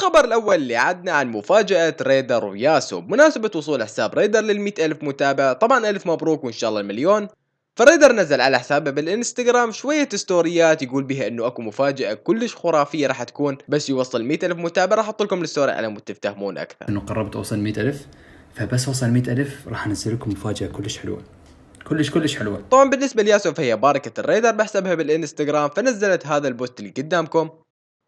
الخبر الأول اللي عدنا عن مفاجأة ريدر وياسو بمناسبة وصول حساب ريدر لل100 ألف متابع. طبعا ألف مبروك وإن شاء الله المليون. فريدر نزل على حسابه بالانستغرام شوية ستوريات يقول بها انه اكو مفاجأة كلش خرافية راح تكون بس يوصل 100 ألف متابع. راح احط لكم الستوري على مود تفتهمون اكثر. انه قربت اوصل 100 ألف، فبس اوصل 100 ألف راح انزل لكم مفاجأة كلش حلوة، كلش حلوة. طبعا بالنسبة لياسو فهي باركة الريدر بحسبها بالانستغرام، فنزلت هذا البوست اللي قدامكم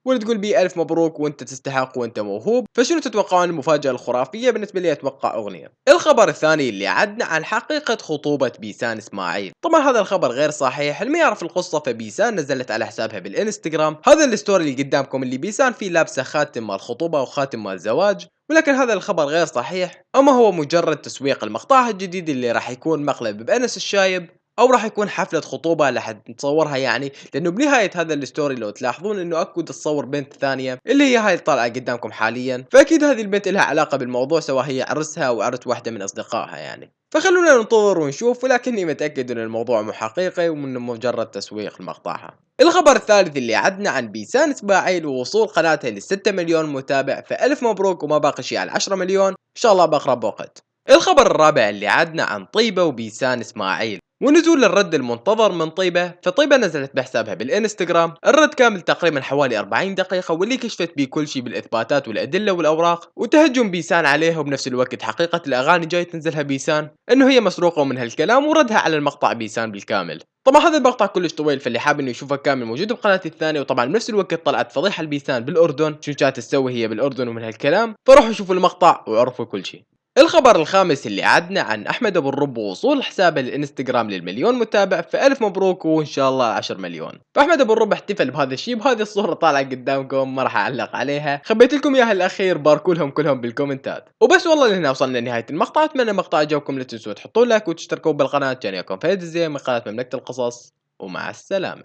واللي تقول بيه ألف مبروك وانت تستحق وانت موهوب. فشنو تتوقعون المفاجأة الخرافية؟ بالنسبة لي اتوقع اغنية. الخبر الثاني اللي عدنا عن حقيقة خطوبة بيسان اسماعيل. طبعا هذا الخبر غير صحيح، اللي ما يعرف القصة فبيسان نزلت على حسابها بالانستغرام هذا الستوري اللي قدامكم اللي بيسان فيه لابسة خاتم مال خطوبة وخاتم مال زواج، ولكن هذا الخبر غير صحيح، اما هو مجرد تسويق المقطع الجديد اللي راح يكون مقلب بأنس الشايب، او راح يكون حفلة خطوبة راح نتصورها يعني، لانه بنهاية هذا الستوري لو تلاحظون انه اكو تصور بنت ثانية اللي هي هاي الطالعة قدامكم حاليا، فاكيد هذه البنت لها علاقة بالموضوع سواء هي عرسها او عرس واحدة من اصدقائها يعني. فخلونا ننتظر ونشوف، ولكني متأكد ان الموضوع مو حقيقي ومنه مجرد تسويق لمقطعها. الخبر الثالث اللي عدنا عن بيسان اسماعيل ووصول قناتها ل6 مليون متابع، فألف مبروك وما باقي شيء على 10 مليون ان شاء الله باقرب وقت. الخبر الرابع اللي عدنا عن طيبة وبيسان اسماعيل ونزول الرد المنتظر من طيبة. فطيبة نزلت بحسابها بالانستغرام الرد كامل تقريبا حوالي 40 دقيقة، واللي كشفت بيه كل شيء بالاثباتات والادلة والاوراق وتهجم بيسان عليها، وبنفس الوقت حقيقة الاغاني جاي تنزلها بيسان انه هي مسروقة من هالكلام، وردها على المقطع بيسان بالكامل. طبعا هذا المقطع كلش طويل، فاللي حاب انه يشوفه كامل موجود بقناتي الثانية. وطبعا بنفس الوقت طلعت فضيحة لبيسان بالاردن شو كانت تسوي هي بالاردن ومن هالكلام، فروحوا شوفوا المقطع وعرفوا كل شيء. الخبر الخامس اللي عدنا عن احمد ابو الرب ووصول حسابه للانستغرام للمليون متابع، فالف مبروك وان شاء الله 10 مليون. فاحمد ابو الرب احتفل بهذا الشيء بهذه الصوره طالعه قدامكم، ما راح اعلق عليها، خبيت لكم اياها الاخير، باركوا لهم كلهم بالكومنتات. وبس والله لهنا وصلنا لنهايه المقطع. اتمنى المقطع عجبكم، لا تنسوا تحطوا لايك وتشتركوا بالقناه. كان ياكم فهد الزين من قناه مملكه القصص، ومع السلامه.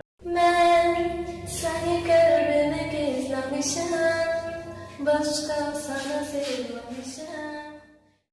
Başka sana sevmemişim.